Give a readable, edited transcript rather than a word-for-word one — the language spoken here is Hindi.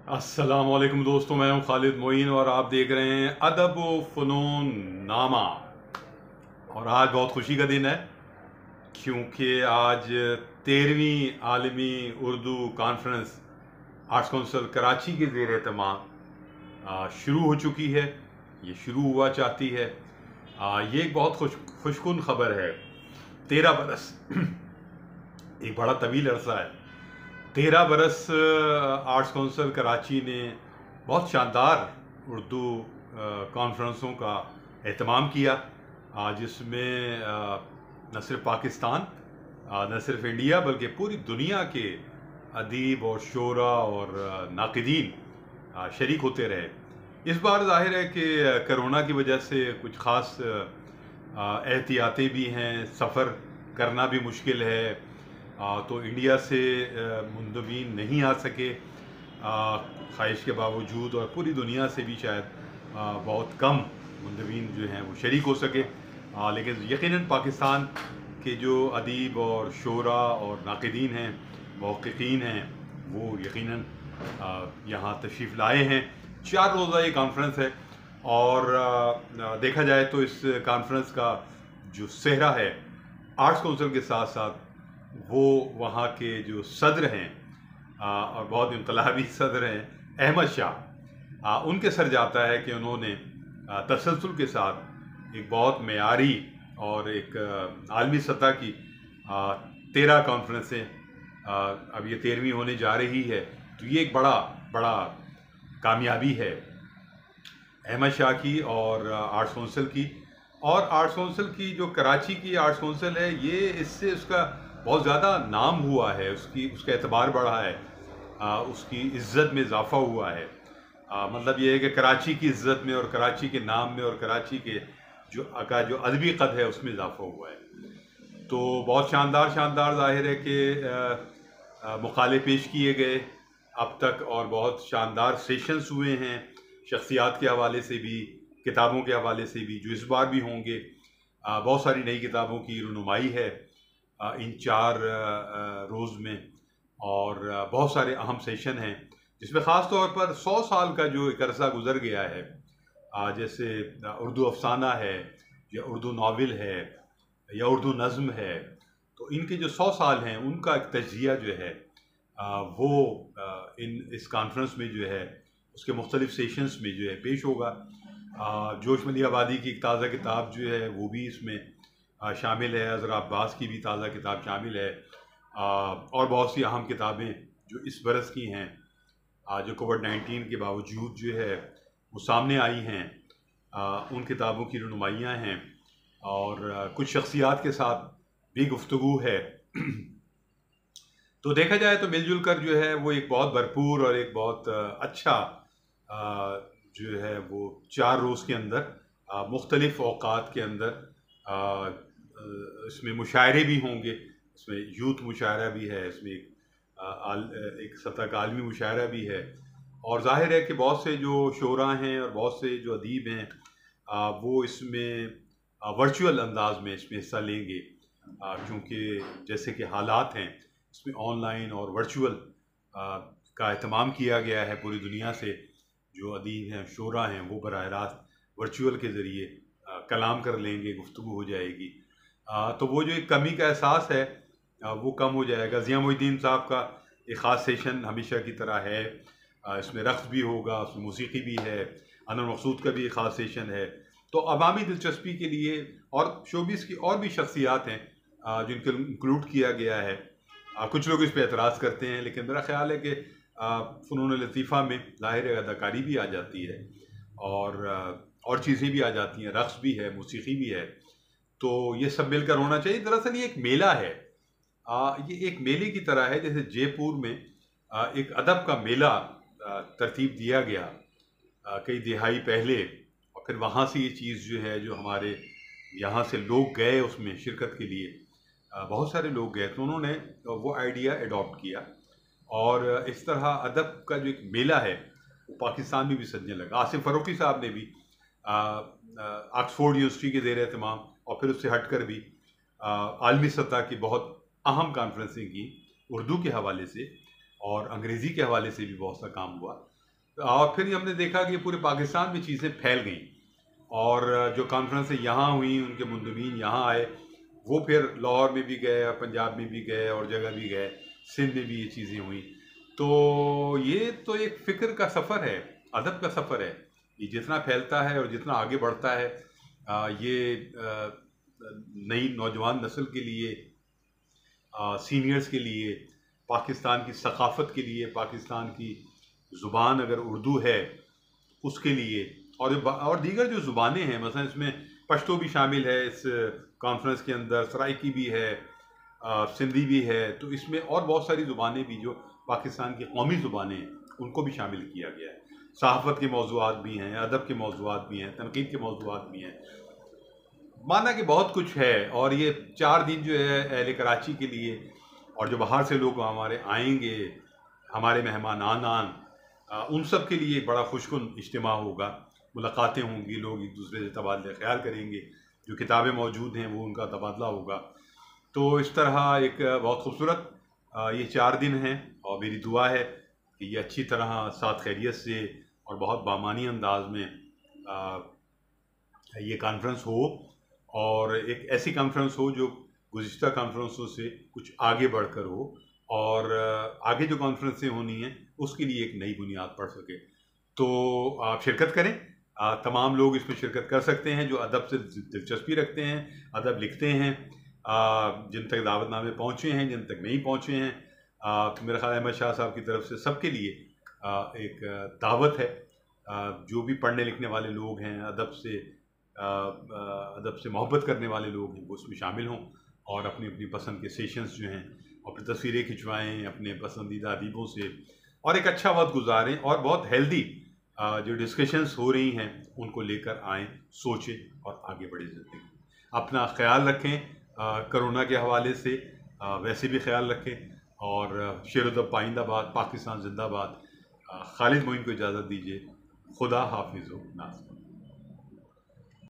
अस्सलामुअलैकुम दोस्तों, मैं हूं खालिद मोइन और आप देख रहे हैं अदब व फ़नून नामा। और आज बहुत खुशी का दिन है क्योंकि आज 13वीं आलमी Urdu conference arts council Karachi के ज़ेर एहतमाम शुरू हो चुकी है। ये शुरू हुआ चाहती है। ये एक बहुत खुशकुन खबर है। 13 बरस एक बड़ा तवील अरसा है। 13 बरस आर्ट्स काउंसिल कराची ने बहुत शानदार उर्दू कॉन्फ्रेंसों का एहतमाम किया, जिसमें न सिर्फ पाकिस्तान, न सिर्फ इंडिया, बल्कि पूरी दुनिया के अदीब और शोरा और नाक़िदीन शरीक होते रहे। इस बार ज़ाहिर है कि कोरोना की वजह से कुछ ख़ास एहतियातें भी हैं, सफ़र करना भी मुश्किल है। तो इंडिया से मुंदवीन नहीं आ सके ख्वाहिश के बावजूद, और पूरी दुनिया से भी शायद बहुत कम मुंदवीन जो हैं वो शरीक हो सके। लेकिन यकीनन पाकिस्तान के जो अदीब और शोरा और नाक़िदीन हैं, मौक़िक़ीन हैं, वो यकीनन यहाँ तशरीफ़ लाए हैं। 4 रोज़ा ये कॉन्फ्रेंस है और देखा जाए तो इस कॉन्फ्रेंस का जो सेहरा है आर्ट्स काउंसिल के साथ साथ वो वहाँ के जो सदर हैं और बहुत इनकलाबी सदर हैं अहमद शाह, उनके सर जाता है कि उन्होंने तसलसल के साथ एक बहुत मेयारी और एक आलमी सतह की 13 कॉन्फ्रेंसें अब ये 13वीं होने जा रही है। तो ये एक बड़ा बड़ा कामयाबी है अहमद शाह की और आर्ट्स काउंसिल की। और आर्ट्स काउंसिल की जो कराची की आर्ट्स काउंसिल है, ये इससे उसका बहुत ज़्यादा नाम हुआ है, उसका एतबार बढ़ा है, उसकी इज़्ज़त में इजाफ़ा हुआ है। मतलब ये है कि कराची की इज़्ज़त में और कराची के नाम में और कराची के जो अदबी क़द है उसमें इजाफ़ा हुआ है। तो बहुत शानदार शानदार ज़ाहिर है कि मुक़ाले पेश किए गए अब तक, और बहुत शानदार सेशंस हुए हैं शख्सियात के हवाले से भी, किताबों के हवाले से भी, जो इस बार भी होंगे। बहुत सारी नई किताबों की रुनुमाई है इन 4 रोज़ में, और बहुत सारे अहम सेशन हैं जिसमें ख़ास तौर पर 100 साल का जो एक अरसा गुज़र गया है, जैसे उर्दू अफसाना है या उर्दू नावल है या उर्दू नज़्म है, तो इनके जो 100 साल हैं उनका एक तज्ज़िया जो है वो इस कॉन्फ्रेंस में जो है उसके मुख्तलिफ सेशंस में जो है पेश होगा। जोश मली आबादी की एक ताज़ा किताब जो है वो भी इसमें शामिल है, हज़रत अब्बास की भी ताज़ा किताब शामिल है, और बहुत सी अहम किताबें जो इस बरस की हैं, जो कोविड-19 के बावजूद जो है वो सामने आई हैं, उन किताबों की रुनुमाइयाँ हैं, और कुछ शख्सियात के साथ भी गुफ्तगू है। तो देखा जाए तो मिलजुल कर जो है वो एक बहुत भरपूर और एक बहुत अच्छा जो है वो 4 रोज़ के अंदर मुख्तलिफ़ औक़ात के अंदर इसमें मुशायरे भी होंगे। इसमें यूथ मुशायरा भी है, इसमें एक सतह का आलमी मुशायरा भी है, और ज़ाहिर है कि बहुत से जो शोरा हैं और बहुत से जो अदीब हैं वो इसमें वर्चुअल अंदाज में इसमें हिस्सा लेंगे, क्योंकि जैसे कि हालात हैं इसमें ऑनलाइन और वर्चुअल का एहतमाम किया गया है। पूरी दुनिया से जो अदीब हैं, शोरा हैं, वो बराह रास्त वर्चुअल के ज़रिए कलाम कर लेंगे, गुफ्तगू हो जाएगी। तो वो जो एक कमी का एहसास है वो कम हो जाएगा। ज़िया मोइनुद्दीन साहब का एक ख़ास सेशन हमेशा की तरह है, इसमें रक़्स भी होगा, उसमें मौसीक़ी भी है, अनवर मक़सूद का भी एक ख़ास सेशन है। तो अवामी दिलचस्पी के लिए और शोबिस की और भी शख्सियात हैं जिनको इंक्लूड किया गया है। कुछ लोग इस पर एतराज़ करते हैं, लेकिन मेरा ख़्याल है कि फ़नून लतीफ़ा में ज़ाहिर है अदाकारी भी आ जाती है और चीज़ें भी आ जाती हैं, रक़्स भी है, मौसीक़ी भी है, तो ये सब मिलकर होना चाहिए। दरअसल ये एक मेला है, ये एक मेले की तरह है, जैसे जयपुर में एक अदब का मेला तरतीब दिया गया कई दिहाई पहले, और फिर वहाँ से ये चीज़ जो है, जो हमारे यहाँ से लोग गए उसमें शिरकत के लिए, बहुत सारे लोग गए, तो उन्होंने वो आइडिया एडॉप्ट किया, और इस तरह अदब का जो एक मेला है वो पाकिस्तान में भी सजने लगा। आसिफ फ़ारूक़ी साहब ने भी ऑक्सफोर्ड यूनिवर्सिटी के ज़ेर एहतमाम और फिर उससे हट कर भी आलमी सतह की बहुत अहम कॉन्फ्रेंसें की उर्दू के हवाले से, और अंग्रेज़ी के हवाले से भी बहुत सा काम हुआ। और फिर हमने देखा कि पूरे पाकिस्तान में चीज़ें फैल गई और जो कॉन्फ्रेंसें यहाँ हुई उनके मुंदबीन यहाँ आए, वो फिर लाहौर में भी गए, पंजाब में भी गए और जगह भी गए, सिंध में भी ये चीज़ें हुई। तो ये तो एक फ़िक्र का सफ़र है, अदब का सफ़र है। ये जितना फैलता है और जितना आगे बढ़ता है, ये नई नौजवान नस्ल के लिए, सीनियर्स के लिए, पाकिस्तान की सकाफ़त के लिए, पाकिस्तान की ज़ुबान अगर उर्दू है उसके लिए, और दीगर जो ज़ुबानें हैं, मसलन इसमें पश्तो भी शामिल है इस कॉन्फ्रेंस के अंदर, सराइकी भी है, सिंधी भी है, तो इसमें और बहुत सारी ज़ुबानें भी जो पाकिस्तान की कौमी ज़ुबानें हैं उनको भी शामिल किया गया है। सहाफ़त के मौज़ूआत भी हैं, अदब के मौज़ूआत भी हैं, तनक़ीद के मौज़ूआत भी हैं। माना कि बहुत कुछ है। और ये 4 दिन जो है अहले कराची के लिए, और जो बाहर से लोग हमारे आएंगे, हमारे मेहमान आनान, उन सब के लिए बड़ा खुशकुन इज्तिमा होगा। मुलाकातें होंगी, लोग एक दूसरे से तबादला ख्याल करेंगे, जो किताबें मौजूद हैं वो उनका तबादला होगा। तो इस तरह एक बहुत खूबसूरत ये 4 दिन हैं, और मेरी दुआ है कि ये अच्छी तरह साथ खैरियत से और बहुत बामानी अंदाज में ये कॉन्फ्रेंस हो, और एक ऐसी कॉन्फ्रेंस हो जो गुज़िश्ता कॉन्फ्रेंसों से कुछ आगे बढ़कर हो, और आगे जो कॉन्फ्रेंसें होनी हैं उसके लिए एक नई बुनियाद पड़ सके। तो आप शिरकत करें। तमाम लोग इसमें शिरकत कर सकते हैं जो अदब से दिलचस्पी रखते हैं, अदब लिखते हैं, जिन तक दावतनामे पहुँचे हैं, जिन तक नहीं पहुँचे हैं। तो मेरा ख्याल अहमद शाह साहब की तरफ से सबके लिए एक दावत है। जो भी पढ़ने लिखने वाले लोग हैं, अदब से मोहब्बत करने वाले लोग हैं, वो उसमें शामिल हों और अपनी अपनी पसंद के सेशंस जो हैं और फिर तस्वीरें खिंचवाएँ अपने पसंदीदा अदीबों से, और एक अच्छा वक्त गुजारें, और बहुत हेल्दी जो डिस्कशंस हो रही हैं उनको लेकर आएँ, सोचें और आगे बढ़ें ज़िंदगी। अपना ख्याल रखें, कोरोना के हवाले से वैसे भी ख्याल रखें, और शेर अदब पाइंदाबाद, पाकिस्तान जिंदाबाद। खालिद मोइन को इजाज़त दीजिए। खुदा हाफिज़ नाज़।